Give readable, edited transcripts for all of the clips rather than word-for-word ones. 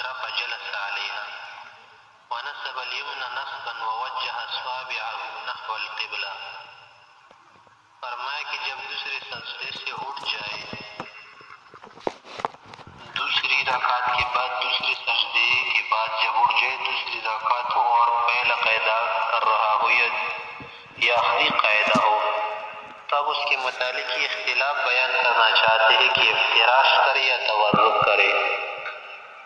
اليسرى فجلس عليها ونصب اليمنى نصبا ووجه اصابعه نحو القبلہ. فرمایا کہ جب دوسرے سجدے سے اٹھ جائے، دوسری رکعت کے بعد دوسرے سجدے کے بعد جب اٹھ جائے دوسری رکعت ہو اور پہلا قاعدہ کر رہا ہو یا آخری قاعدہ ہو، تب اس کے متعلق یہ اختلاف بیان کرنا چاہتے ہیں کہ افتراش کرے یا تورک کرے.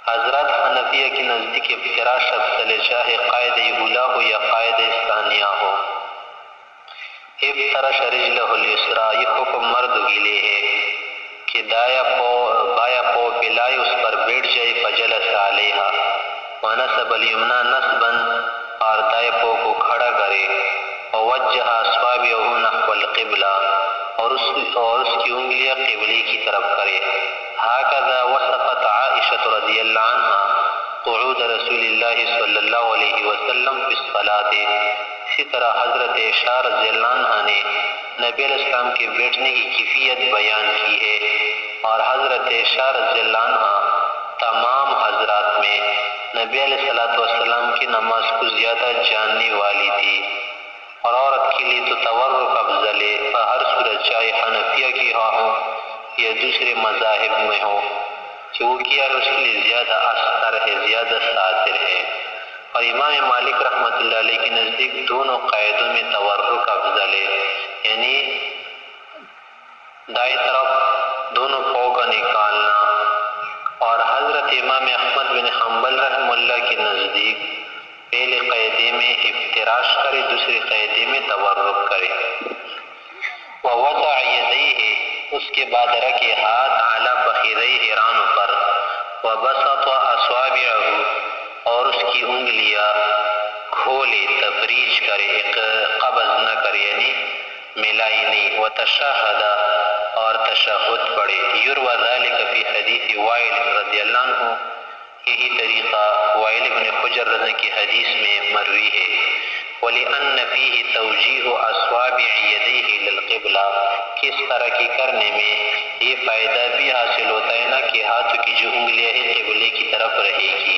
حضرات حنفیہ کے نزدیک افتراش افضل ہے، چاہے قاعدہ اولا ہو یا قاعدہ ثانیہ ہو. افترش رجلہ الیسریٰ، یہ حکم مرد کے لیے ہے کہ بایا پو پلائے اس پر بیٹھ جائے، فجلس علیہا ونصب الیمنی نصبا، اور دائیں پو کو کھڑا کرے، ووجہ اصابعہ نحو القبلہ، اور اس کی انگلیاں قبلے کی طرف کرے. ہکذا وصفت عائشہ رضی اللہ عنہا قعود رسول اللہ صلی اللہ علیہ وسلم فی الصلاۃ. اسی طرح حضرت عائشہ رضی اللہ عنہا نے نبی علیہ السلام کے بیٹھنے کی کیفیت بیان کی ہے، اور حضرت عائشہ رضی اللہ عنہا تمام حضرات میں نبی علیہ السلام کی نماز کو زیادہ جاننے والی تھی. اور عورت کے لیے تو تورک افضل ہے، ہر صورت چاہے حنفیہ کی ہو یا دوسرے مذاہب میں ہو، کہ وہ کیا ہے اس کے لیے زیادہ اثر ہے، زیادہ ساتر ہے. اور امام مالک رحمۃ اللہ علیہ کے نزدیک دونوں قاعدوں میں تورک افضل ہے، یعنی دائیں طرف دونوں پاؤں کا نکالنا. اور حضرت امام احمد بن حنبل رحمہ اللہ کے نزدیک پہلے قاعدے میں افتراش کرے، دوسرے قاعدے میں تورک کرے. ووضع یدیہ، اس کے بعد رکھے ہاتھ اعلیٰ فخذیہ، رانوں پر، وبسط اصابعہ، اور اس کی انگلیاں کھولے، تفریج کرے، قبض نہ کرے یعنی ملائی نہیں. وتشہد، اور تشہد پڑھے. یروى ذلك فی حدیث وائل رضی اللہ عنہ، یہی طریقہ وائل بن حجر رضی کی حدیث میں مروی ہے. وَلِأَنَّ فِيهِ تَوْجِيهُ أَصْوَابِعِ يَدَيْهِ لِلْقِبْلَةِ، کس طرح کی کرنے میں یہ فائدہ بھی حاصل ہوتا ہے نا کہ ہاتھوں کی جو انگلیاں ہیں قبلے کی طرف رہے گی.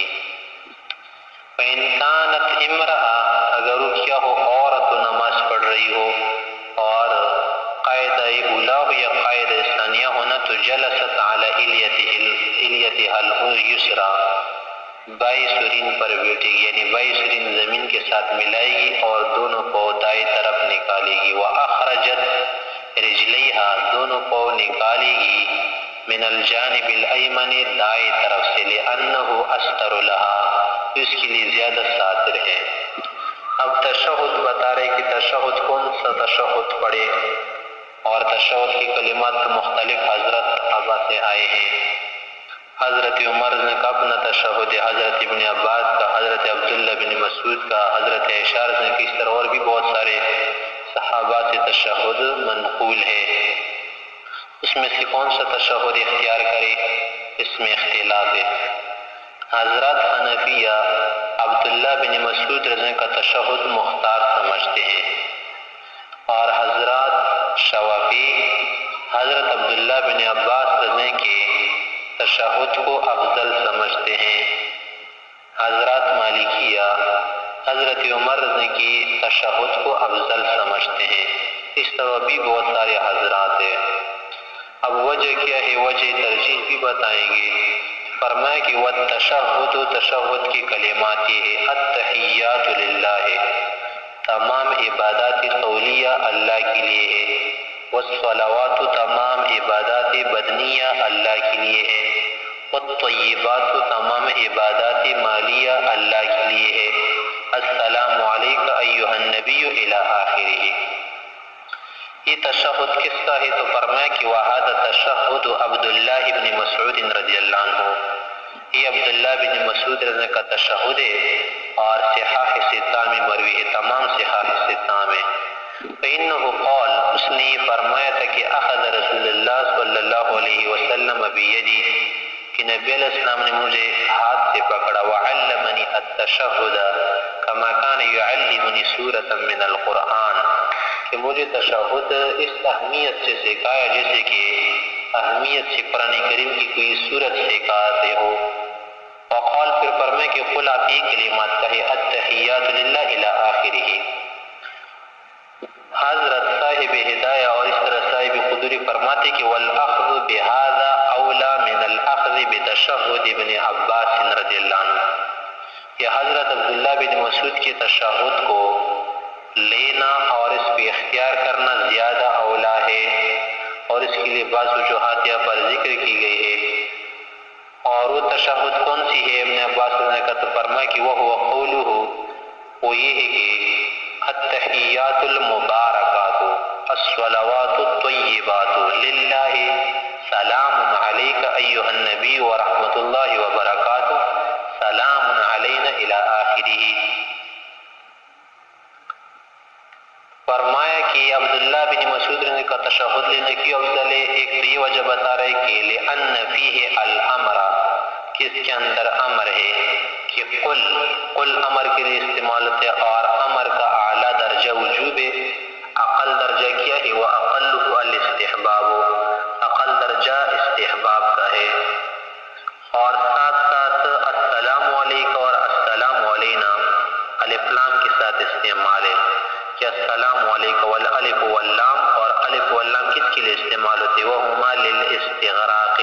فَإِنْ كَانَتْ امْرَأَةٌ، اگر وہ کیا ہو عورت نماز پڑھ رہی ہو اور قاعدہ اولا ہو یا قاعدہ ثانیہ ہونا، تو جلست علی الیتها الیسریٰ، بائیں سرین پر بیٹھے گی، یعنی بائیں سرین زمین کے ساتھ ملائے گی اور دونوں پاؤں دائیں طرف نکالے گی. وَأَخْرَجَتْ رِجْلَيْهَا، دونوں پاؤں نکالے گی، من الجانب الایمن، دائیں طرف سے، لِأَنَّهُ أَسْتَرُ لَهَا، اس کے لیے زیادہ ساتر ہے. اب تشہد بتا رہے کہ تشہد کون سا تشہد پڑھے، اور تشہد کی کلمات مختلف حضرت آبا سے آئے ہیں. حضرت عمر نے کا اپنا تشہد، حضرت ابن عباس کا، حضرت عبداللہ بن مسعود کا، حضرت عائشہ نے کی، اس طرح اور بھی بہت سارے صحابہ سے تشہد منقول ہے. اس میں سے کون سا تشہد اختیار کرے، اس میں اختلاف ہے. حضرات حنفیہ عبداللہ بن مسعود رضی کا تشہد مختار سمجھتے ہیں، اور حضرات شوافی حضرت عبداللہ بن عباس رضی کے تشہد کو افضل سمجھتے ہیں. حضرات مالکیہ حضرت عمر رضی کی تشہد کو افضل سمجھتے ہیں. اس طرح بھی بہت سارے حضرات ہیں. اب وجہ کیا ہے، وجہ ترجیح بھی بتائیں گے. فرمایا کہ والتشہد، تشہد کی کلمات یہ ہے، التحیات للہ، تمام عبادات قولیہ اللہ کے لیے ہے، والصلوات، تمام عبادات بدنیہ اللہ کے لیے ہے، والطیبات، تمام عبادات مالیہ اللہ کے لیے ہے، السلام علیک ایھا النبی الی آخرہ. یہ تشہد کس کا ہے تو فرمایا کہ وہذا تشہد عبداللہ ابن مسعود رضی اللہ عنہ، یہ عبداللہ بن مسعود رضی کا تشہد ہے، اور صحاح ستہ میں مروی ہے، تمام صحاح ستہ میں. فإنه قال، اس نے یہ فرمایا تھا کہ اخذ رسول اللہ صلی اللہ علیہ وسلم بیدی، کہ نبی علیہ السلام نے مجھے ہاتھ سے پکڑا، وعلمنی التشہد کما کان یعلمنی سورۃ من القرآن، کہ مجھے تشہد اس اہمیت سے سکھایا جیسے کہ اہمیت سے قرآن کریم کی کوئی سورت سکھاتے ہو. وقال، بالکل آپ یہ کلمات کہے التحیات للہ الی آخرہ۔ حضرت صاحب ہدایہ اور اس طرح صاحب قدوری فرماتے کہ والأخذ بهذا اولا من الأخذ بتشہد ابن عباس رضی اللہ عنہ، کہ حضرت عبداللہ بن مسعود کے تشہد کو لینا اور اس پہ اختیار کرنا زیادہ اولا ہے، اور اس کے لیے بعض وجوہات یہاں پر ذکر کی گئی ہے۔ اور وہ تشہد کون سی ہے؟ ابن عباس نے کہا فرمایا کہ وہ قولہ، وہ یہ ہے کہ التحیات المبارکات الصلوات الطیبات للہ سلام علیک ایہا النبی ورحمۃ اللہ وبرکاتہ سلام علینا الی آخرہ۔ فرمایا کہ عبداللہ بن مسعود نے کا تشہد لینے کی افضل ہے، ایک تو یہ وجہ بتا رہے کہ لأن فیہ الامر، کہ اس کے اندر امر ہے کہ قل امر کے لیے استعمال ہوتے، اور امر کا اعلیٰ درجہ وجوب ہے، اقل درجہ کیا ہے؟ وہ اقلہ الاستحباب، اقل درجہ استحباب کا ہے۔ اور ساتھ ساتھ السلام علیکم اور السلام علینا الف لام کے ساتھ استعمال ہے کہ السلام علیکم والالف واللام، اور الف واللام کس کے لیے استعمال ہوتے؟ وہما للاستغراق،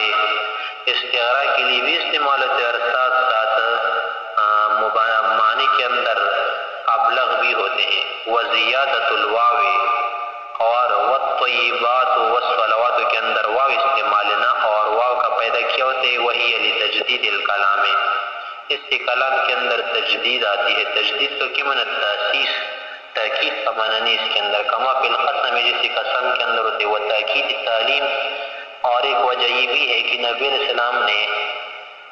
استغراق کے لیے بھی استعمال ہوتے، اور ساتھ ساتھ معنی کے اندر ابلغ بھی ہوتے ہیں۔ وزیادت الواو، اور والطیبات والصلوات کے اندر واو استعمال لینا، اور واو کا پیدا کیا ہوتے ہے؟ وہی لتجدید الکلام، اس سے کلام کے اندر تجدید آتی ہے۔ تجدید کو کیا معنی؟ تاسیس، تاکید کا معنی نہیں اس کے اندر، کما فی القسم جیسے قسم کے اندر ہوتے، وہ تاکید تعلیم۔ اور ایک وجہ یہ بھی ہے کہ نبی علیہ السلام نے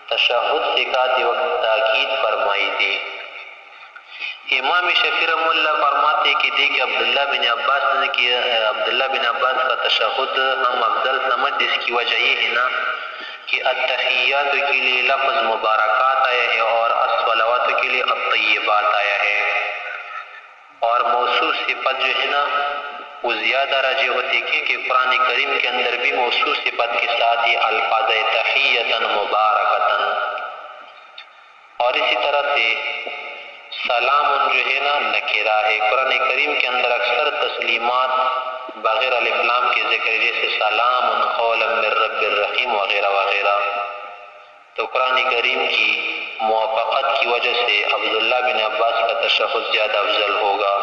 تشہد سکھاتے وقت تاکید فرمائی تھی۔ امام شافعی رحمہ اللہ فرماتے کہ دیکھ عبداللہ بن عباس نے کیا، عبداللہ بن عباس کا تشہد ہم افضل سمجھ، اس کی وجہ یہ ہے نا کہ التحیات کے لیے لفظ مبارکات آیا ہے، اور الصلوات کے لیے الطیبات آیا ہے، اور موصوف صفت جو ہے نا وہ زیادہ راجح ہوتی ہے کہ قرآن کریم کے اندر بھی موصوف صفت کے ساتھ ہی الفاظ تحیۃ مبارکۃ، اور اسی طرح سے سلام جو ہے نا نکرہ ہے، قرآن کریم کے اندر اکثر تسلیمات بغیر الف لام کے ذکر، جیسے سلام قولا من رب الرحیم وغیرہ وغیرہ۔ تو قرآن کریم کی موافقت کی وجہ سے عبداللہ بن عباس کا تشہد زیادہ افضل ہوگا۔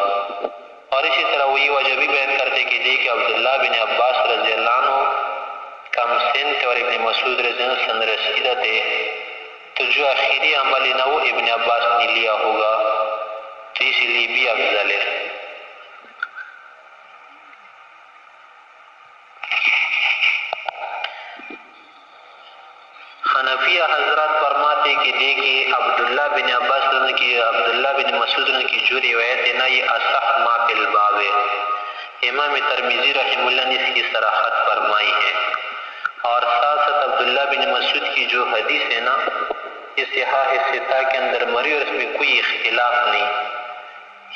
اور اسی طرح وہی وجہ بھی بیان کرتے کہ دیکھ عبداللہ بن عباس رضی اللہ عنہ کم سن تھے، اور ابن مسعود رضی اللہ عنہ سن رسیدہ تھے، تو جو آخری عمل نہ وہ ابن عباس نے لیا ہوگا، تو اسی لیے بھی افضل ہے۔ حنفیہ حضرات فرماتے کہ دیکھیے عبداللہ بن عباس کی، عبداللہ بن مسعود کی جو روایت ہے نا، یہ اصح ما فی الباب ہے۔ امام ترمذی رحمہ اللہ نے اس کی صراحت فرمائی ہے، اور ساتھ ساتھ عبداللہ بن مسعود کی جو حدیث ہے نا یہ صحاح ستہ کے اندر مری، اور اس میں کوئی اختلاف نہیں،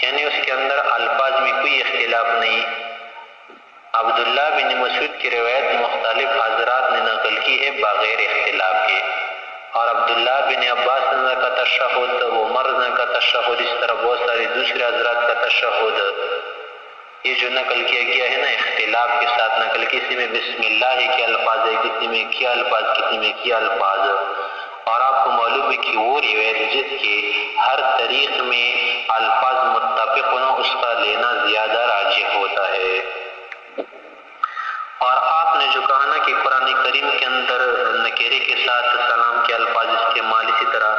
یعنی اس کے اندر الفاظ میں کوئی اختلاف نہیں۔ عبداللہ بن مسعود کی روایت مختلف حضرات نے نقل کی ہے بغیر اختلاف کے، اور عبداللہ بن عباس نے کا تشہد، عمر نے کا تشہد، اس طرح بہت سارے دوسرے حضرات کا تشہد، یہ جو نقل کیا گیا ہے نا اختلاف کے ساتھ نقل، کسی میں بسم اللہ کے الفاظ ہے، کسی میں کیا الفاظ، کسی میں کیا الفاظ، اور آپ کو معلوم ہے کہ وہ روایت جس کے ہر طریق میں الفاظ متفق ہونا، اس کا لینا زیادہ راجح ہوتا ہے۔ اور آپ نے جو کہا نا کہ قرآن کریم کے اندر نکرے کے ساتھ سلام کے الفاظ استعمال، اسی طرح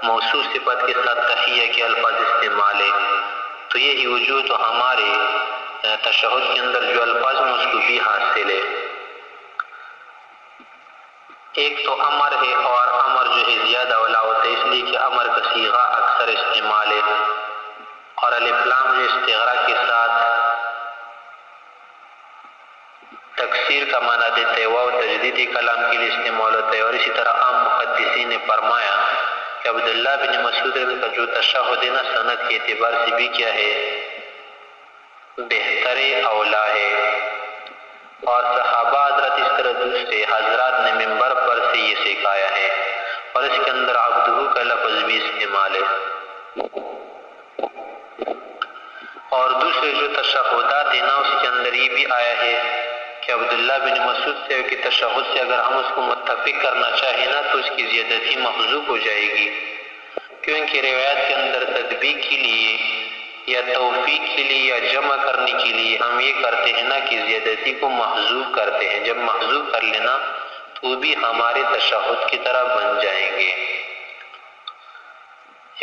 موصوف صفت کے ساتھ تحیہ کے الفاظ استعمال ہے، تو یہی وجود ہمارے تشہد کے اندر جو الفاظ ہیں اس کو بھی حاصل ہے۔ ایک تو امر ہے، اور امر جو ہے زیادہ اولا ہوتا ہے، اس لیے کہ امر کا صیغہ اکثر استعمال ہے، اور الف لام جو استغراق کے ساتھ تکسیر کا معنی دیتے ہیں، واو تجدیدی کلام کے لیے استعمال ہوتا ہے۔ اور اسی طرح عام محدثین نے فرمایا کہ عبداللہ بن مسعود کا جو تشہد ہے نا سند کے اعتبار سے بھی کیا ہے؟ بہتر اولا ہے، اور صحابہ حضرات اس طرح دوسرے حضرات نے منبر پر سے یہ سکھایا ہے، اور اس کے اندر عبدہ کا کا لفظ بھی استعمال ہے۔ اور دوسرے جو تشہدات ہیں نا، اس کے اندر یہ بھی آیا ہے کہ عبداللہ بن مسعود سے کہ تشہد سے اگر ہم اس کو متفق کرنا چاہیں نا تو اس کی زیادتی محذوف ہو جائے گی، کیونکہ روایت کے اندر تطبیق کے لیے یا توفیق کے لیے یا جمع کرنے کے لیے ہم یہ کرتے ہیں نا کہ زیادتی کو محذوف کرتے ہیں۔ جب محذوف کر لینا تو بھی ہمارے تشہد کی طرح بن جائیں گے۔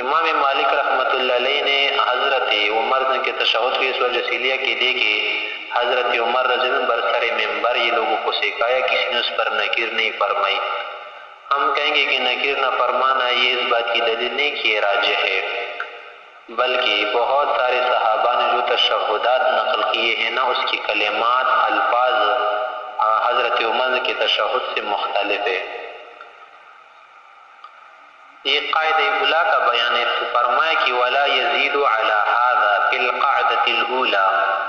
امام مالک رحمۃ اللہ علیہ نے حضرت عمر کے تشہد کو اس وجہ سے لیا کہ دیکھے حضرت عمر رضی اللہ عنہ برسر ممبر یہ لوگوں کو سکھایا، کسی نے اس پر نکیر نہیں فرمائی۔ ہم کہیں گے کہ نکیر نہ فرمانا یہ اس بات کی دلیل نہیں کہ یہ راجح ہے، بلکہ بہت سارے صحابہ نے جو تشہدات نقل کیے ہیں نا اس کی کلمات الفاظ حضرت عمر کے تشہد سے مختلف ہے۔ یہ قاعدہ اولا کا بیان ہے، فرمایا کہ ولا یزید علی هذا فی القاعدۃ الاولی،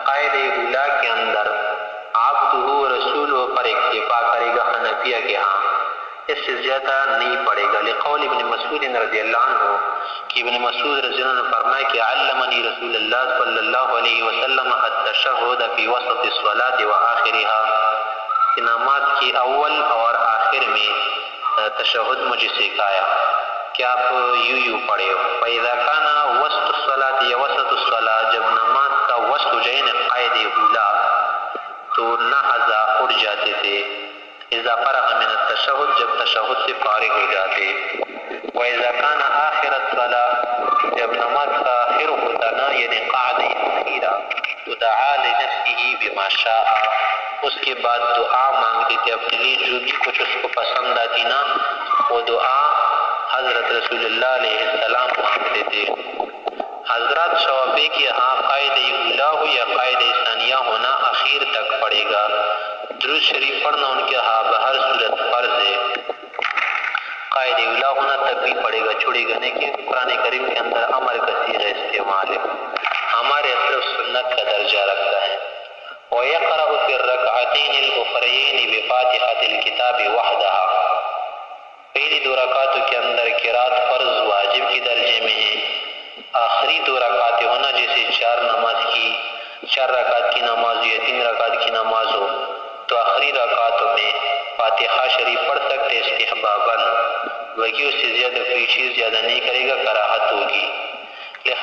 قاعدہ اولا کے اندر عبدہ رسول پر اکتفا کرے گا حنفیہ کے ہاں، اس سے زیادہ نہیں پڑے گا، لقول ابن مسعود رضی اللہ عنہ کہ ابن مسعود رضی اللہ عنہ نے فرمایا کہ علمنی رسول اللہ صلی اللہ علیہ وسلم التشہد فی وسط الصلاۃ وآخرها، کہ نماز کی اول اور آخر میں تشہد مجھے سکھایا کہ آپ یوں پڑھے ہو۔ فَإِذَا كَانَ وسط الصلاۃ یا وسط الصلاۃ، جب نماز کا وسط ہو جائے نا قاعدہ اولا تو نہضا اٹھ جاتے تھے، اذا فرغ من التشہد، جب تشہد سے فارغ ہو جاتے۔ وَإِذَا كَانَ آخِرَ الصَّلَاةِ، جب نماز کا آخر ہوتا نا یعنی قعدہ اخیرہ، تو دعا لنفسہ بما شاء، اس کے بعد دعا مانگتے تھے اپنے لیے جو بھی کچھ اس کو پسند آتی نا وہ دعا حضرت رسول اللہ علیہ السلام مانگتے تھے۔ حضرات شوافی کے ہاں قاعدہ اولا ہو یا قاعدہ ثانیہ ہونا اخیر تک پڑے گا، درود شریف پڑھنا ان کے ہاں بہر صورت فرض ہے، قاعدہ اولا ہونا تب بھی پڑے گا، چھوڑے گا نہیں، کہ قرآن کریم کے اندر امر کا صیغہ استعمال ہے، ہمارے صرف سنت کا درجہ رکھتا ہے۔ وَيَقْرَأُ فِي الرَّكْعَتَيْنِ الْأُخْرَيَيْنِ بِفَاتِحَةِ الْكِتَابِ وَحْدَهَا، پہلی دو رکعتوں کے اندر قرات فرض واجب کی درجے میں ہے، آخری دو رکعتیں ہونا جیسے چار رکعت کی نماز یا 3 رکعت کی نماز ہو تو آخری رکعتوں میں فاتحہ شریف پڑھ سکتے استحباباً، باقی اس سے زیادہ کوئی چیز زیادہ نہیں کرے گا، کراہت ہوگی۔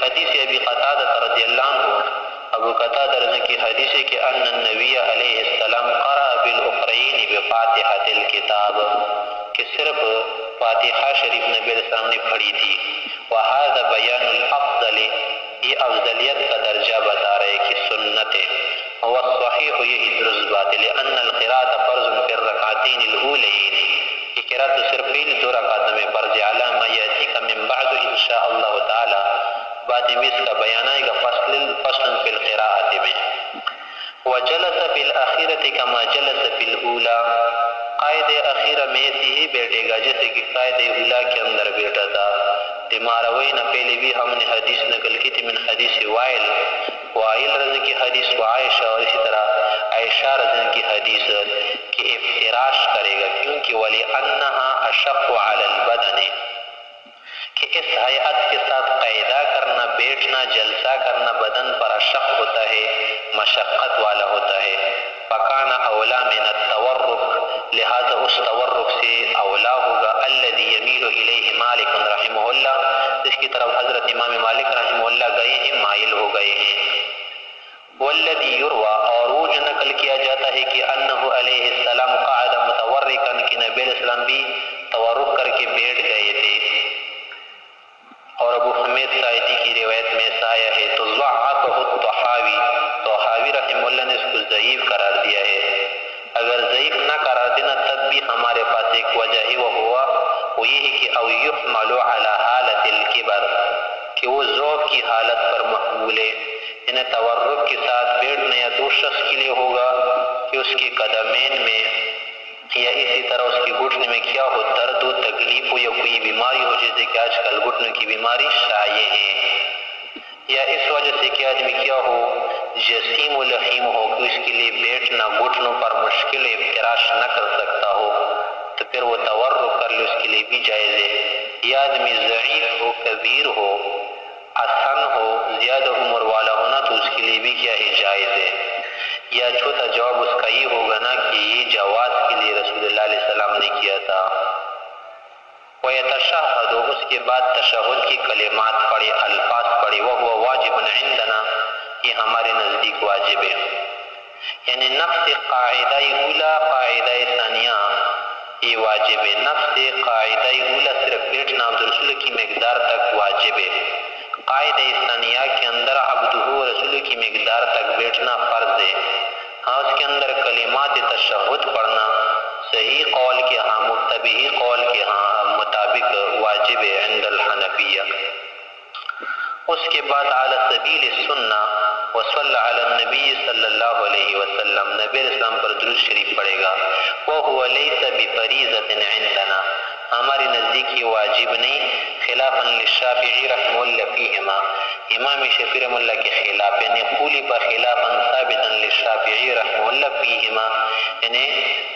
حدیث ابی قتادہ رضی اللہ عنہ، ابو قتادہ رضی کی حدیث ہے کہ ان النبی علیہ السلام قرأ بالاخرین بفاتحۃ الکتاب، کہ صرف فاتحہ شریف نبی علیہ السلام نے پڑھی تھی۔ وہذا بیان الافضل، یہ افضلیت کا درجہ بتا رہے کہ سنت ہے، والصحیح یہی درست بات ہے، لأن القراءة فرض فی الرکعتین الاولین، یہ قراءت صرف پہلی دو رکعتوں میں فرض، علی ما یأتی کا من بعد انشاء اللہ تعالی، بعد میں اس کا بیان آئے گا فصل فی القراءة میں۔ وجلس فی الاخیرۃ کما جلس فی الاولی، قاعدہ اخیرہ میں ایسی ہی بیٹھے گا جیسے کہ قاعدہ اولا کے اندر بیٹھا تھا۔ تمہاروینا پہلے بھی ہم نے حدیث نقل کی تھی من حدیث وائل رضی کی حدیث و عائشہ، اور اسی طرح عائشہ رضی کی حدیث کہ افتراش کرے گا، کیونکہ وَلِأَنَّهَا أَشَقُّ عَلَى الْبَدَنِ، کہ اس حیات کے ساتھ قاعدہ کرنا، بیٹھنا، جلسہ کرنا بدن پر اشق ہوتا ہے، مشقت والا ہوتا ہے۔ فَكَانَ أَوْلَى مِنَ التَّوَرُّكِ، لہذا اس تورک سے اولا ہوگا الذي يميل إليه مالک رحمہ اللہ، جس کی طرف حضرت امام مالک رحمہ اللہ گئے ہیں، مائل ہو گئے ہیں۔ والذي يروى، اور وہ جو نقل کیا جاتا ہے کہ انہ علیہ السلام قعد متورکا، کہ نبی علیہ السلام بھی تورک کر کے بیٹھ گئے تھے، اور ابو حمید ساعدی کی روایت میں ایسا آیا ہے، تو ضعفہ الطحاوی رحمہ اللہ نے اس کو ضعیف قرار دیا ہے۔ اگر ضعیف نہ قرار دینا تب بھی ہمارے پاس ایک وجہ ہے، وہ یہ ہے کہ او یحمل علی حالت الکبر، کہ وہ ذوق کی حالت پر محمول ہے، یعنی تورک کے ساتھ بیٹھنا یا تو شخص کے لیے ہوگا کہ اس کے قدمین میں یا اسی طرح اس کے گھٹنے میں کیا ہو، درد و تکلیف ہو یا کوئی بیماری ہو، جیسے کہ آج کل گھٹنوں کی بیماری شائع ہے، یا اس وجہ سے کہ آدمی کیا ہو، جسیم و لحیم ہو کہ اس کے لیے بیٹھنا گھٹنوں پر مشکل افتراش نہ کر سکتا ہو، تو پھر وہ تورک کر لے، اس کے لیے بھی جائز ہے۔ یا آدمی ضعیف ہو، کبیر ہو، حسن ہو، زیادہ عمر والا ہونا تو اس کے لیے بھی کیا ہے جائز ہے. یا چھوٹا جواب اس کا یہ ہوگا نا کہ یہ جواز کے لیے رسول اللہ علیہ السلام نے کیا تھا. وَيَتَشَهَّدُ، اس کے بعد تشہد کی کلمات پڑھے، الفاظ پڑھے. وَهُوَ وَاجِبٌ عِندَنَا، یہ ہمارے نزدیک واجب ہے. یعنی نفس قاعدہ اولا قاعدہ ثانیہ یہ واجب ہے. نفس قاعدہ اولا صرف بیٹھنا عبد رسول کی مقدار تک واجب ہے. قاعدہ ثانیہ کے اندر عبدہ رسول کی مقدار تک بیٹھنا فرض ہے. ہاں اس کے اندر کلمات تشہد پڑھنا صحیح قول کے ہاں، متبعی قول کے ہاں مطابق واجب ہے عند الحنفیہ. اس کے بعد علی سبیل السنہ وصلی علی النبی صلی اللہ علیہ وسلم، نبی علیہ السلام پر درود شریف پڑھے گا. وَهُوَ لَيْسَ بِفَرِيضَةٍ عِندَنَا، ہماری نزدیک یہ واجب نہیں. خلافاً للشافعی رحمہ اللہ فیہما، امام شافعی رحمہ اللہ کے خلاف، یعنی قولی پر خلافاً ثابتاً للشافعی رحمہ اللہ فیہما، یعنی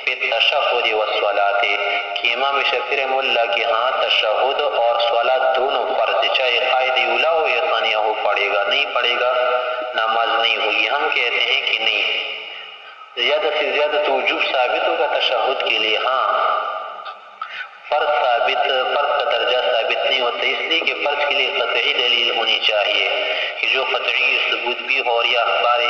فی التشہد والصلاۃ، کہ امام شافعی رحمہ اللہ کے ہاں تشہد اور صلاۃ دونوں فرض، چاہے قاعدہ اولا ہو یا ثانیہ ہو پڑھے گا. نہیں پڑھے گا نماز نہیں ہوگی. ہم کہتے ہیں کہ نہیں، زیادہ سے زیادہ تو وجوب ثابت ہوگا تشہد کے لیے. ہاں فرض کا درجہ ثابت نہیں ہوتا، اس لیے کہ فرض کے لیے قطعی دلیل ہونی چاہیے کہ جو قطعی ثبوت بھی ہو، اور یہ اخبار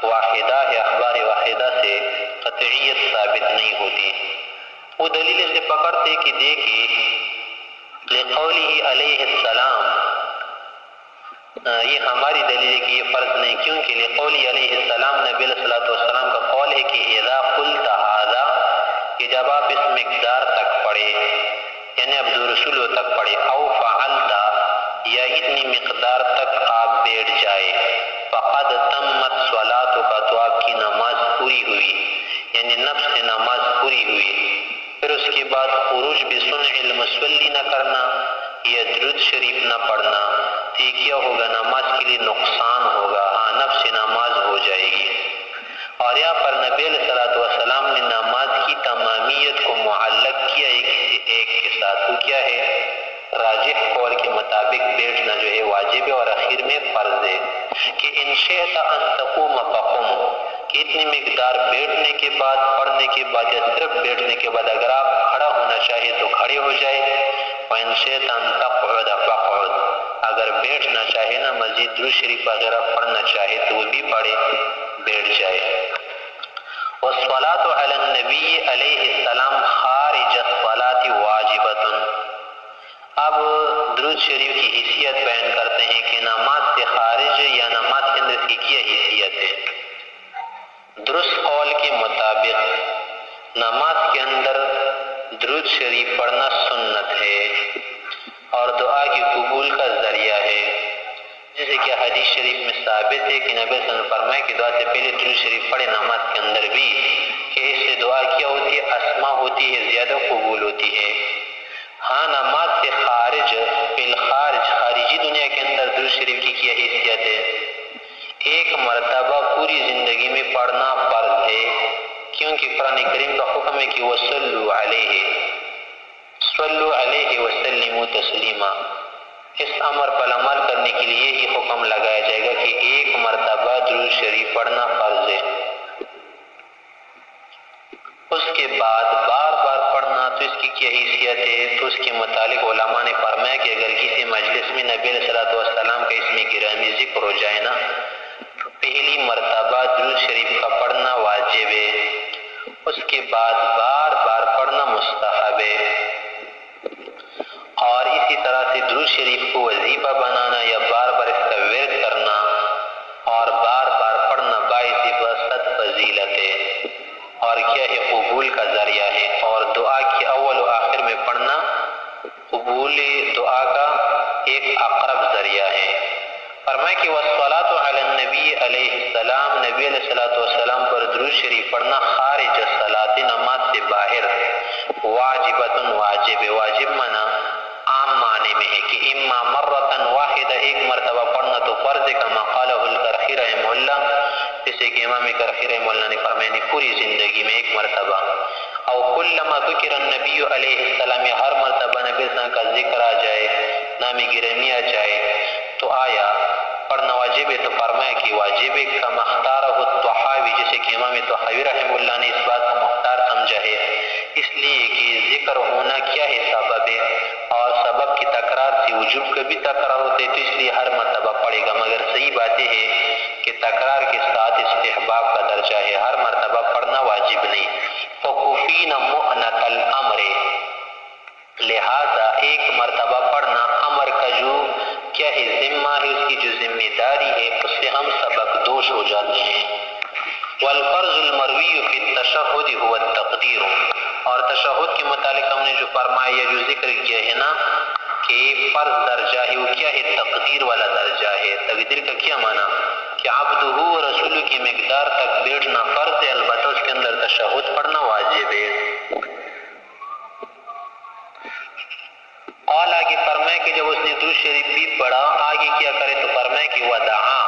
واحدہ ہے، اخبار واحدہ سے قطعیت ثابت نہیں ہوتی. وہ دلیل سے پکڑتے کہ دیکھیں لقولہ علیہ السلام، یہ ہماری دلیل ہے کہ یہ فرض نہیں. کیونکہ لقولہ علیہ السلام، نبی علیہ السلام کا قول ہے کہ اذا قلت ھذا، کہ جب آپ اس مقدار تک پڑھے، یعنی عبد الرسول تک پڑھے، او فعلت، یا اتنی مقدار تک آپ بیٹھ جائے، فقد تمت صلاتک، تو آپ کی نماز پوری ہوئی، یعنی نفس سے نماز پوری ہوئی. پھر اس کے بعد خروج بسنع المصلی نہ کرنا یا درود شریف نہ پڑھنا، تو یہ کیا ہوگا؟ نماز کے لیے نقصان ہوگا. ہاں نفس سے نماز ہو جائے گی. اور یہاں پر نبی علیہ السلام نے نماز کی تمامیت کو معلق کیا ایک کے ساتھ. وہ کیا ہے؟ راجح قول کے مطابق بیٹھنا جو ہے واجب ہے، اور اخیر میں فرض ہے کہ ان شئت ان تقوم فقم، کہ اتنی مقدار بیٹھنے کے بعد، پڑھنے کے بعد، یا صرف بیٹھنے کے بعد اگر آپ کھڑا ہونا چاہے تو کھڑے ہو جائے. وَإِن شئت أَن تَقْعُدَ فَاقْعُدْ، اگر بیٹھنا چاہے نا، مزید درود شریف وغیرہ پڑھنا چاہے تو وہ بھی پڑھے، بیٹھ جائے. وَالصَّلَاةُ عَلَى النَّبِيِّ علیہ السلام خارج الصَّلَاةِ واجبۃ. اب درود شریف کی حیثیت بیان کرتے ہیں کہ نماز سے خارج یا نماز کے اندر کی کیا حیثیت ہے. درست قول کے مطابق نماز کے اندر درود شریف پڑھنا سنت ہے اور دعا کی قبول کا ذریعہ ہے. جیسے کہ حدیث شریف میں ثابت ہے کہ نبی صلی اللہ علیہ وسلم نے فرمایا کہ دعا سے پہلے درود شریف پڑھے نماز کے اندر بھی، کہ اس سے دعا کیا ہوتی ہے؟ اسما ہوتی ہے، زیادہ قبول ہوتی ہے. ہاں نماز سے خارج، بالخارج خارجی دنیا کے اندر درود شریف کی کیا حیثیت ہے؟ ایک مرتبہ پوری زندگی میں پڑھنا فرض ہے، کیونکہ قرآن کریم کا حکم ہے کہ وصلوا علیہ، صلوا علیہ وسلموا تسلیما. اس امر پر عمل کرنے کے لیے ہی حکم لگایا جائے گا کہ ایک مرتبہ درود شریف پڑھنا فرض ہے. اس کے بعد بار بار پڑھنا تو اس کی کیا حیثیت ہے؟ تو اس کے متعلق علماء نے فرمایا کہ اگر کسی مجلس میں نبی علیہ السلام کا اسم گرامی ذکر ہو جائے نا، تو پہلی مرتبہ درود شریف کا پڑھنا واجب ہے. اس کے بعد بار بار پڑھنا مستحب ہے. اور اسی طرح سے درود شریف کو وظیفہ بنانا یا بار بار اس کا ورد کرنا اور بار بار پڑھنا باعث وسط فضیلت ہے، اور کیا ہے؟ قبول کا ذریعہ ہے. اور دعا کے اول و آخر میں پڑھنا قبول دعا کا ایک اقرب ذریعہ ہے. فرمائے کہ والصلاۃ علی النبی علیہ السلام، نبی علیہ السلام پر درود شریف پڑھنا خارج الصلاۃ، نماز سے باہر، واجبۃ واجب. واجب مانا عام معنی میں ہے کہ اما مرۃ واحدہ، ایک مرتبہ پڑھنا تو فرض ہے، کما قالہ الکرخی رحمہ اللہ، جیسے کہ امام کرخی رحمہ اللہ نے فرمایا پوری زندگی میں ایک مرتبہ. او کلما ذکر النبی علیہ السلام، ہر مرتبہ نبی صلی اللہ علیہ وسلم کا ذکر آ جائے، نام گرامی آ جائے تو آیا پڑھنا واجب ہے؟ تو فرمایا کہ واجب ہے، کما اختارہ الطحاوی، جیسے کہ امام طحاوی رحمہ اللہ نے اس بات کو مختار سمجھا ہے، اس لیے کہ ذکر ہونا کیا ہے، سبب ہے، اور سبب کی تکرار سے وجوب کا بھی تکرار ہوتے تو اس لیے ہر مرتبہ پڑھے گا، مگر صحیح بات یہ ہے کہ تکرار کے ساتھ استحباب کا درجہ ہے، ہر مرتبہ پڑھنا واجب نہیں۔ فَكُفِينَ مُؤْنَةَ الْأَمْرِ، لہذا ایک مرتبہ پڑھنا امر کا جو کیا ہے، ذمہ ہے، اس کی جو ذمہ داری ہے، اس سے ہم سبق دوش ہو جاتے ہیں۔ والفرض المروی فی التشہد هو التقدیر، اور تشہد کے متعلق ہم نے جو فرمایا، جو ذکر کیا ہے نا کہ فرض درجہ ہے، وہ کیا ہے، تقدیر والا درجہ ہے۔ تقدیر کا کیا معنی کہ عبدہ و رسول کی مقدار تک بیٹھنا فرض ہے، البتہ اس کے اندر تشہد پڑھنا واجب ہے۔ اور آگے فرمائے کہ جب اس نے درود شریف بھی پڑھا، آگے کیا کرے تو فرمائے کہ ودعا،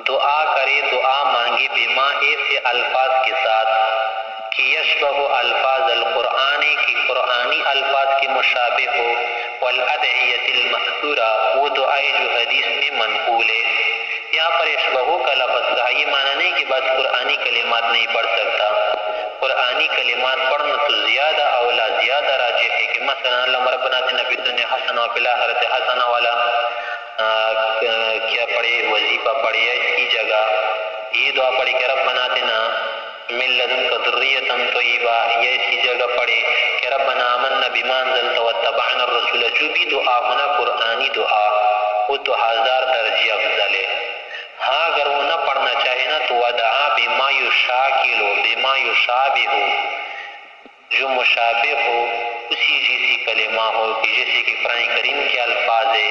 دعا کرے، دعا مانگے، بما، ایسے الفاظ کے ساتھ کہ یشبہ الفاظ القرآن، کی قرآنی الفاظ کے مشابہ ہو، والادعیۃ المأثورہ، وہ دعائیں جو حدیث میں منقول ہے۔ یہاں پر یشبہ کا لفظ کا یہ معنی نہیں کہ بس قرآنی کلمات نہیں پڑھ سکتا، قرآنی کلمات پڑھنا تو زیادہ اولا، زیادہ راجح ہے کہ مثلا اللہم ربنا آتنا فی الدنیا حسنہ وفی الآخرۃ حسنہ والا کیا پڑھے، وظیفہ پڑھے، یا اس کی جگہ یہ دعا پڑھے کہ ربنا آتنا من لدنک ذریۃ طیبہ، یا اس کی جگہ پڑھے کہ ربنا آمنا بما انزلت واتبعنا الرسول۔ جو بھی دعا ہونا قرآنی دعا، وہ تو 1000 درجے افضل ہے۔ ہاں اگر وہ نہ پڑھنا چاہے نا تو ودعا بما یشاکل، بما یشابہ، جو مشابہ ہو، اسی جیسی کلمہ ہو، کہ جیسے کہ قرآن کریم کے الفاظ ہے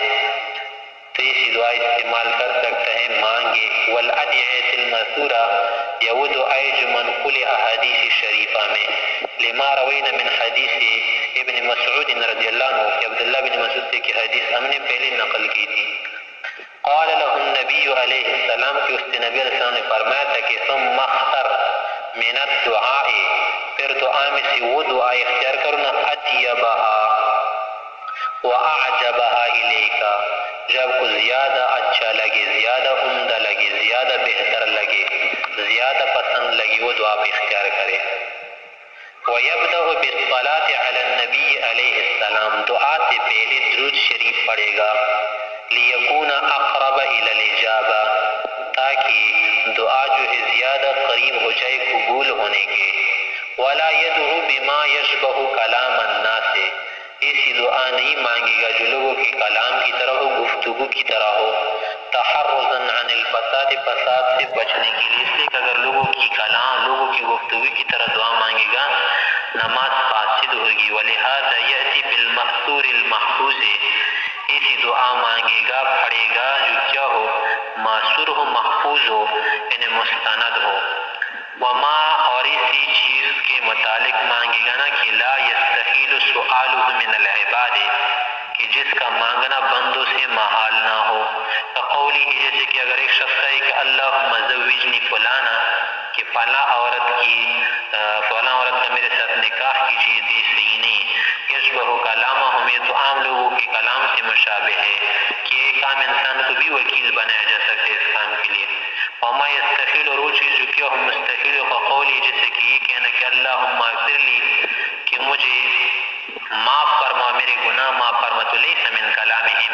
تو اسی دعا استعمال کر سکتا ہے، مانگے۔ والادعیۃ المأثورہ، یا وہ دعائیں جو منقول احادیث شریفہ میں، لما روینا من حدیث ابن مسعود رضی اللہ عنہ، کہ عبداللہ بن مسعود سے کی حدیث ہم نے پہلے نقل کی تھی۔ قال له النبی علیہ السلام، کہ اس نبی علیہ السلام نے فرمایا تھا کہ ثم اختر من الدعاء، پھر دعا میں سے وہ دعا اختیار کرنا، اطیبها واعجبها الیک، جب کو زیادہ اچھا لگے، زیادہ عمدہ لگے، زیادہ بہتر لگے، زیادہ پسند لگے، وہ دعا بھی اختیار کرے۔ وَيَبْدَأُ بِالصَّلَاةِ عَلَى النَّبِيِّ علیہ السلام، دعا سے پہلے درود شریف پڑھے گا، لِيَكُونَ أَقْرَبَ إِلَى الْإِجَابَةِ، تاکہ دعا جو ہے زیادہ قریب ہو جائے قبول ہونے کے۔ وَلَا يَدْعُو بِمَا يَشْبَهُ كَلَامَ النَّاسِ، ایسی دعا نہیں مانگے گا جو لوگوں کے کلام کی طرح ہو، گفتگو کی طرح ہو، تحرزا عن الفساد، فساد سے بچنے کے لیے، اس لیے کہ اگر لوگوں کی کلام، لوگوں کی گفتگو کی طرح دعا مانگے گا نماز فاسد ہوگی۔ ولہذا یأتی بالمأثور المحفوظ، ایسی دعا مانگے گا، پڑھے گا جو کیا ہو، معصور ہو، محفوظ ہو، یعنی مستند ہو۔ وما، اور اسی چیز کے متعلق مانگے گا نا کہ لا یستحیل سؤالہ من العباد، کہ جس کا مانگنا بندوں سے محال نہ ہو۔ فقولی، جیسے کہ اگر ایک شخص ہے کہ اللہم زوجنی فلانا، کہ فلاں عورت کا میرے ساتھ نکاح کیجیے، تو اس لیے نہیں، یشبہ کلامہ، ہمیں تو عام لوگوں کے کلام سے مشابہ ہے کہ ایک عام انسان کو بھی وکیل بنایا جا سکتا ہے اس کام کے لیے۔ وما یستحیل، اور وہ چیز جو کیا ہو مستحیل، فقولی، جیسے کہ یہ کہنا کہ اللہم اغفر لی، کہ مجھے معاف فرما، میرے گناہ معاف فرما، تو لیس من کلامہم،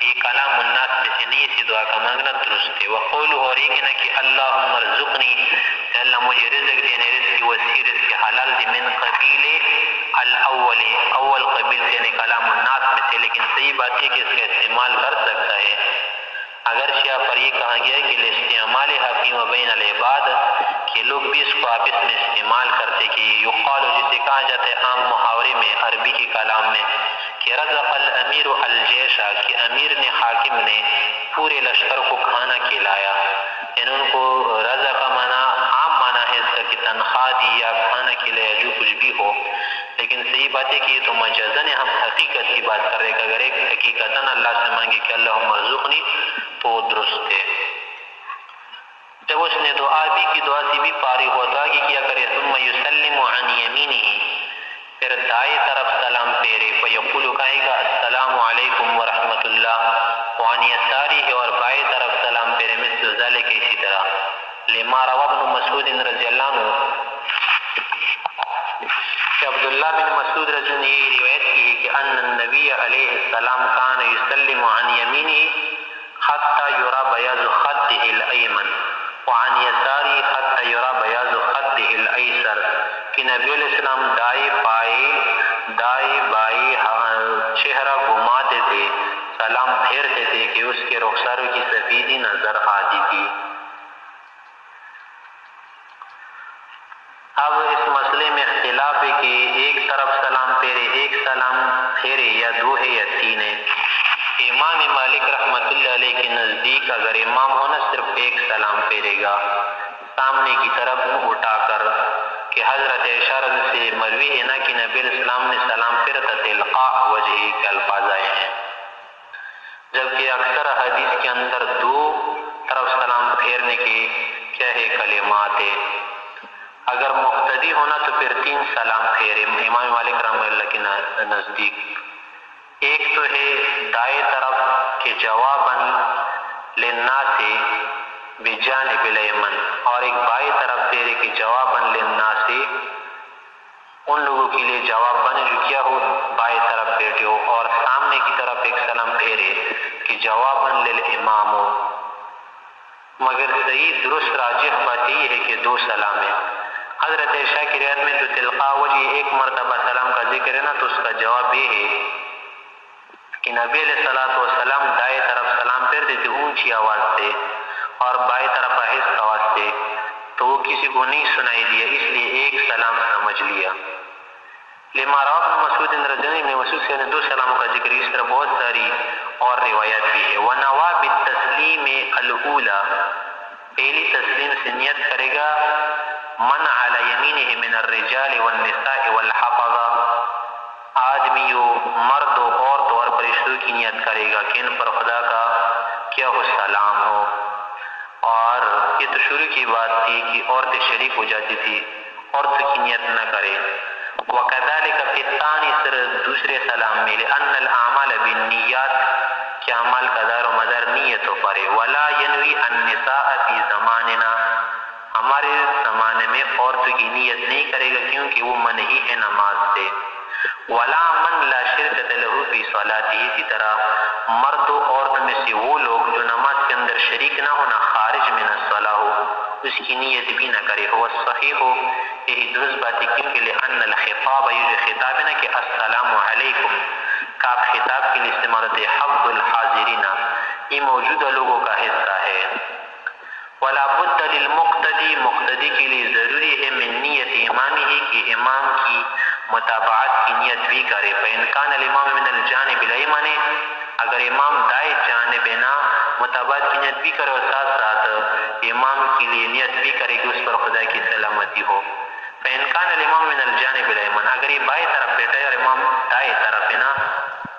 یہ کلام الناس میں سے نہیں، اسی دعا کا مانگنا درست ہے۔ وقولہ، اور یہ کہنا کہ اللہم ارزقنی، کہ اللہ مجھے رزق دینے، رزق وسیع، رزق حلال دی، من قبیل الاول، اول قبیل سے، یعنی کلام الناس میں سے، لیکن صحیح بات ہے کہ اس کا استعمال کر سکتا ہے، اگرچہ پر یہ کہا گیا ہے کہ الاستعمال حفیم و بین العباد، کہ لوگ بھی اس کو آپس میں استعمال کرتے، کہ یقال، جسے کہا جاتا ہے عام محاورے میں، عربی کے کلام میں، کہ رزق الامیر الجیشہ، کہ امیر نے، حاکم نے پورے لشکر کو کھانا کھلایا، یعنی ان کو رزق کا معنی عام معنی ہے اس کا کہ تنخواہ دی یا کھانا کھلایا، جو کچھ بھی ہو، لیکن صحیح بات ہے کہ یہ تو مجازن ہم حقیقت کی بات کر رہے ہیں، کہ اگر ایک حقیقتاً اللہ سے مانگے کہ اللہم ارزقنی، تو درست ہے۔ جب جب اس نے دعا بھی کی، دعا سے بھی فارغ ہوتا کہ کیا کرے ثم یسلم عن یمینہ، پھر دائیں طرف سلام پھیرے، فیقول کہے گا السلام علیکم ورحمۃ اللہ، وعن یسارہ اور بائیں طرف سلام پھیرے، مثل ذلک اسی طرح، لما روى ابن مسعود رضی اللہ عنہ کہ عبداللہ بن مسعود رضی اللہ عنہ نے یہ روایت کی ہے کہ ان النبی علیہ السلام کان یسلم عن یمینہ حتی یرى بیاض خده الایمن وعن یسارہ حتی یرى بیاض خده الایسر، کہ نبی علیہ السلام دائیں بائیں چہرہ گھماتے تھے، سلام پھیرتے تھے کہ اس کے رخساروں کی سفیدی نظر آتی تھی۔ اب اس مسئلے میں اختلاف ہے کہ ایک طرف سلام پھیرے، ایک سلام پھیرے، یا دو ہے یا تین ہے۔ امام مالک رحمۃ اللہ علیہ کے نزدیک اگر امام ہونا صرف ایک سلام پھیرے گا سامنے کی طرف منہ اٹھا کر، کہ حضرت عائشہ رضی اللہ عنہا سے مروی ہے نا کہ نبی علیہ السلام نے سلام پھیرا تلقاء وجہہ کے الفاظ آئے ہیں، جبکہ اکثر حدیث کے اندر دو طرف سلام پھیرنے کے کیا ہے کلمات ہے۔ اگر مقتدی ہونا تو پھر تین سلام پھیرے امام مالک رحمہ اللہ کے نزدیک، ایک تو ہے دائیں طرف کے جواباً للناس بجانب الیمن، اور ایک بائیں طرف پھیرے کہ جواباً للناس ان لوگوں کے لیے جواب بنے جو کیا ہو بائیں طرف بیٹھے ہو، اور سامنے کی طرف ایک سلام پھیرے کہ جواباً للامام ہو۔ مگر صحیح درست راجح بات یہ ہے کہ دو سلام ہے۔ حضرت عائشہ کی روایت میں جو تلقاء وجہ ایک مرتبہ سلام کا ذکر ہے نا، تو اس کا جواب یہ ہے کہ نبی علیہ السلام دائیں طرف سلام پھیرتے تھے اونچی آواز سے اور بائیں طرف آہستہ آواز سے، تو وہ کسی کو نہیں سنائی دیا، اس لیے ایک سلام سمجھ لیا۔ لما روى ابن مسعود رضی اللہ عنہ، مسعود سے دو سلاموں کا ذکر، اس طرح بہت ساری اور روایات بھی ہے۔ وَنَوَى بِالتَّسْلِيمِ الْأُولَى، پہلی تسلیم سے نیت کرے گا من علی یمینہ من الرجال والنساء والحفظہ، آدمیوں مرد و عورت اور فرشتوں کی نیت کرے گا کہ ان پر خدا کا کیا ہو سلام ہو، اور یہ تو شروع کی بات تھی کہ عورتیں شریک ہو جاتی تھی، عورتوں کی نیت نہ کرے۔ وَكَذَلِكَ فِي الثَّانِي، دوسرے سلام میں لِأَنَّ الْأَعْمَالَ بِالنِّيَّاتِ، کہ عمل کا دار و مدار نیتوں پر ہے۔ وَلَا يَنْوِي النِّسَاءَ فِي زَمَانِنَا، ہمارے زمانے میں عورتوں کی نیت نہیں کرے گا کیونکہ وہ منہی ہے نماز سے۔ وَلَا مَنْ لَا شِرْكَةَ لَهُ فِي صَلَاتِهِ، اسی طرح مرد و عورت میں سے وہ لوگ جو نماز کے اندر شریک نہ ہونا، خارج من الصلاۃ ہو، اس کی نیت بھی نہ کرے۔ ہو صحیح ہو، یہی درست بات ہے، کیونکہ لأن الخطاب، یہ جو خطاب ہے نا کہ السلام علیکم کا آپ خطاب کے لیے استعمال ہوتے حفظ الحاضرین، یہ موجودہ لوگوں کا حصہ ہے۔ وَلَا بُدَّ لِلْمُقْتَدِي، مقتدی کے لیے ضروری ہے من نیت امامہ، کہ امام کی متابعت کی نیت بھی کرے۔ فَإِنْ كَانَ الْإِمَامُ مِنَ الْجَانِبِ الْأَيْمَنِ، اگر امام دائیں جانب نا متابعت کی نیت بھی کرے اور ساتھ ساتھ امام کے لیے نیت بھی کرے کہ اس پر خدا کی سلامتی ہو۔ فَإِنْ كَانَ الْإِمَامُ مِنَ الْجَانِبِ الْأَيْمَنِ، اگر یہ بائیں طرف بیٹھا ہے اور امام دائیں طرف ہے نا،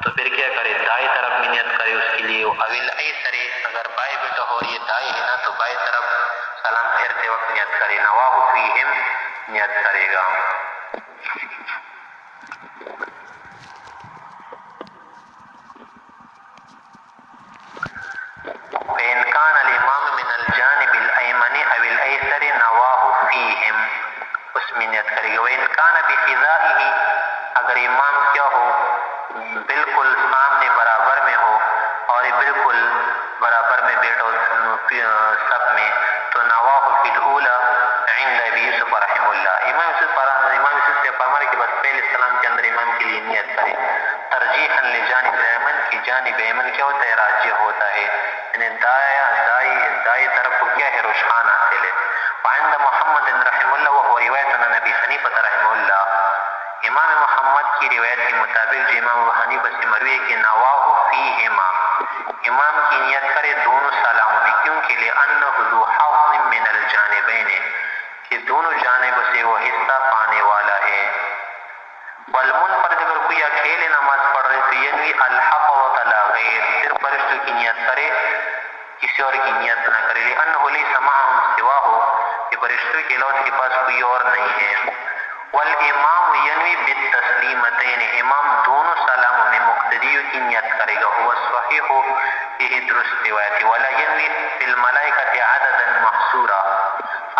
تو پھر کیا کرے، دائیں طرف میں نیت کرے اس کے لیے۔ اویل ایسر، اگر بائیں بیٹھا ہو اور یہ دائیں ہے نا، تو بائیں طرف سلام پھیرتے وقت نیت کرے، نواہ فیہم نیت کرے گا۔ فَإِنْ كَانَ الْإِمَامُ مِنَ الْجَانِبِ الْأَيْمَنِ أَوِ الْأَيْسَرِ نَوَاهُ فِيهِمْ، اس میں نیت کرے گا۔ وَإِنْ كَانَ بِحِذَائِهِ، اگر امام کیا ہو بالکل سامنے برابر میں ہو اور یہ بالکل برابر میں بیٹھا ہو سب میں، تو نواہ فی الاولی عند ابی یوسف رحمہ اللہ، امام یوسف سے فرمانے کے بعد پہلے سلام کے اندر امام کے لیے نیت کرے، ترجیحا لجانب الایمن، کی جانب ایمن کیا ہوتا ہے، راجح ہوتا ہے، یعنی دائیں طرف کو کیا ہے، رجحان حاصل ہے۔ وعند محمد رحمہ اللہ، وهو روایت عن ابی حنیفہ رحمہ اللہ، امام محمد کی روایت کے مطابق جو امام ابو حنیفہ سے مروی ہے کہ نواہ فیہما، امام کی نیت کرے دونوں سلاموں میں، کیونکہ لأنہ ذو حظ من الجانبین، کہ دونوں جانبوں سے وہ حصہ پانے والا ہے۔ والمنفرد، اگر کوئی اکیلے نماز پڑھ رہے تو ینوی الحفظۃ لا غیر، صرف فرشتوں کی نیت کرے، کسی اور کی نیت نہ کرے، لأنہ لیس معہم سوا فرشتوں کے علاوہ اس کے پاس کوئی اور نہیں ہے۔ والامام ینوی بالتسلیمتین، امام دونوں سلاموں میں مقتدیوں کی نیت کرے گا، وہ صحیح ہو، یہ درست روایت ہے۔ ولا ینوی فی الملائکۃ عددا محصورا،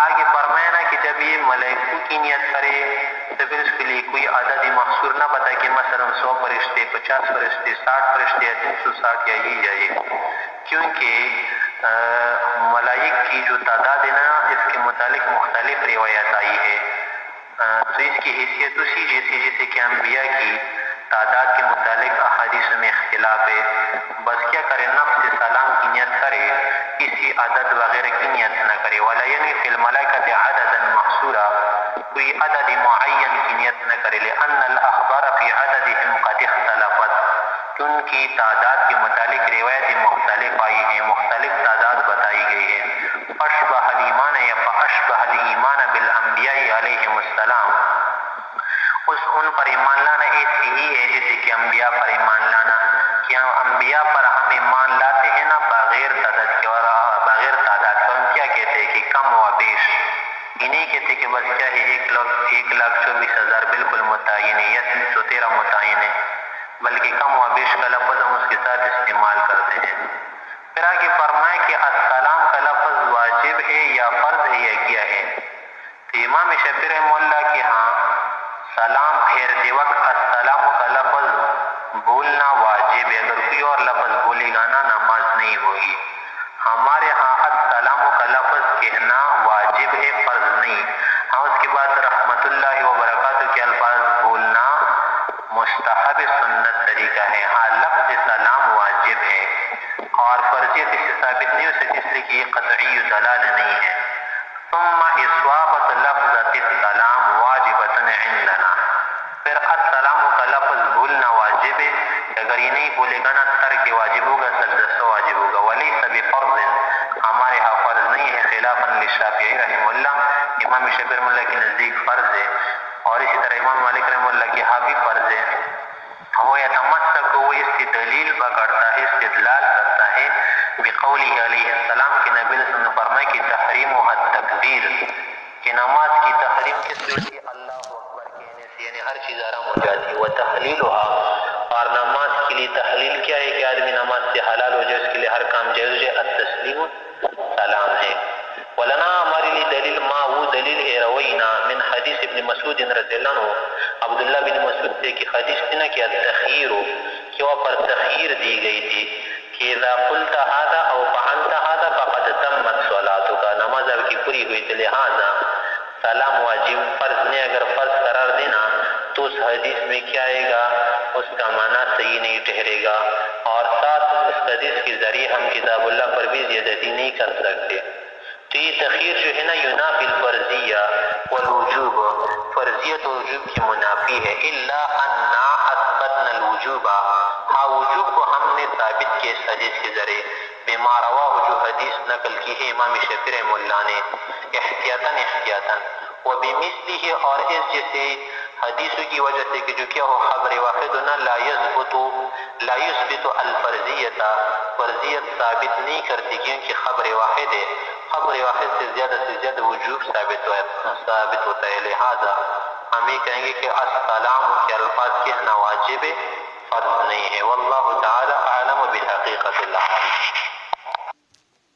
آگے فرمایا نا کہ جب یہ ملائکوں کی نیت کرے تو پھر اس کے لیے کوئی عدد محصور نہ بتا کہ مثلا 100 فرشتے، 50 فرشتے، 60 فرشتے یا 360 یا یہ کیونکہ ملائک کی جو تعداد ہے نا اس کے متعلق مختلف روایت آئی ہے، تو اس کی حیثیت اسی جیسے کہ انبیاء کی تعداد کے متعلق احادیث میں اختلاف ہے، بس کیا کرے نفس سلام کی نیت کرے، کسی عدد وغیرہ کی نیت نہ کرے۔ ولا ینوی فی الملائکۃ عددا محصورا، کوئی عدد معین کی نیت نہ کرے، لأن الاخبار فی عددهم قد اختلفت، کہ ان کی تعداد کے متعلق روایت مختلف آئی ہیں، مختلف تعداد بتائی گئی ہے۔ فاشبہ الایمان یا فاشبہ الایمان بالانبیاء علیہم السلام، ان پر ایمان لانا ایسی ہی ہے جیسے کہ انبیاء پر ایمان لانا، کہ ہم انبیاء پر ہم ایمان لاتے ہیں نا بغیر تعداد کے، اور بغیر تعداد کا ہم کیا کہتے ہیں کہ کم و بیش، یہ نہیں کہتے کہ بس کیا ہے 1,24,000 بالکل متعین ہے یا 313 متعین ہے، بلکہ کم و بیش کا لفظ ہم اس کے ساتھ استعمال کرتے ہیں۔ پھر آگے فرمائے کہ السلام کا لفظ واجب ہے یا فرض ہے یا کیا ہے، تو امام شافعی رحمہ اللہ کہ ہاں سلام پھیرتے وقت السلام کا لفظ بولنا واجب ہے، اگر کوئی اور لفظ بولے گا نا نماز نہیں ہوگی۔ ہمارے ہاں السلام کا لفظ کہنا واجب ہے، فرض نہیں۔ ہاں اس کے بعد رحمت اللہ وبرکاتہ کے الفاظ بولنا مستحب سنت طریقہ ہے، ہاں لفظ سلام واجب ہے، اور فرضیت اس سے ثابت نہیں ہو سکتی اس لیے کہ یہ قطعی دلالہ نہیں ہے۔ ثم اصابت لفظۃ السلام واجبۃ عندنا، پھر السلام کا لفظ بولنا واجب ہے، اگر یہ نہیں بولے گا نا ترک واجب ہوگا، سجدہ واجب ہوگا۔ ولیس بفرض، ہمارے ہاں فرض نہیں ہے، خلافا للشافعی رحمہ اللہ، امام شافعی رحمہ اللہ کے نزدیک فرض ہے، اور اسی طرح امام مالک رحمہ اللہ کے ہاں بھی فرض ہے۔ وہ یتمسک، وہ اس کی دلیل پکڑتا ہے، استدلال کرتا ہے بقولہ علیہ السلام کہ نبی صلی اللہ علیہ وسلم نے فرمایا کہ تحریمها التکبیر، کہ نماز کی تحریم کس سے ہوتی ہے؟ اللہ اکبر کہنے سے، یعنی ہر چیز آرام ہو جاتی ہے۔ وتحلیلها، اور نماز کے لیے تحلیل کیا ہے کہ آدمی نماز سے حلال ہو جائے، اس کے لیے ہر کام جائز ہو جائے، التسلیم سلام ہے۔ ولنا، ہمارے لیے دلیل ما، وہ دلیل ہے روینا من حدیث ابن مسعود رضی اللہ عنہ، عبداللہ بن مسعود سے کہ حدیث تھی نا کہ التخیر، کہ وہ پر تخیر دی گئی تھی کہ اذا قلت هذا او فعلت هذا فقد تمت صلاتك، نماز آپ کی پوری ہوئی، تو لہذا سلام واجب فرض نے اگر فرض قرار دینا تو اس حدیث میں کیا آئے گا، اس کا معنی صحیح نہیں ٹھہرے گا، اور ساتھ اس حدیث کے ذریعے ہم کتاب اللہ پر بھی زیادتی نہیں کر سکتے۔ تو یہ تخیر جو ہے نا ینافی الفرضیہ والوجوب، فرضیت اور وجوب کی منافی ہے۔ الا انا اثبتنا الوجوب، ہاں وجوب کو ہم نے ثابت کیا اس حدیث کے ذریعے، بما رواہ، جو حدیث نقل کی ہے امام شافعی رحمہ اللہ نے، احتیاطاً وبمثلہ، اور اس جیسے حدیثوں کی وجہ سے کہ جو کیا ہو خبر واحد نہ لا یثبت الفرضیت، فرضیت ثابت نہیں کرتی، کیونکہ خبر واحد ہے، خبر واحد سے زیادہ وجوب ثابت ہوتا ہے، لہذا ہم یہ کہیں گے کہ السلام کے الفاظ کہنا واجب ہے، فرض نہیں ہے۔ واللہ تعالی اعلم بحقیقت الامر۔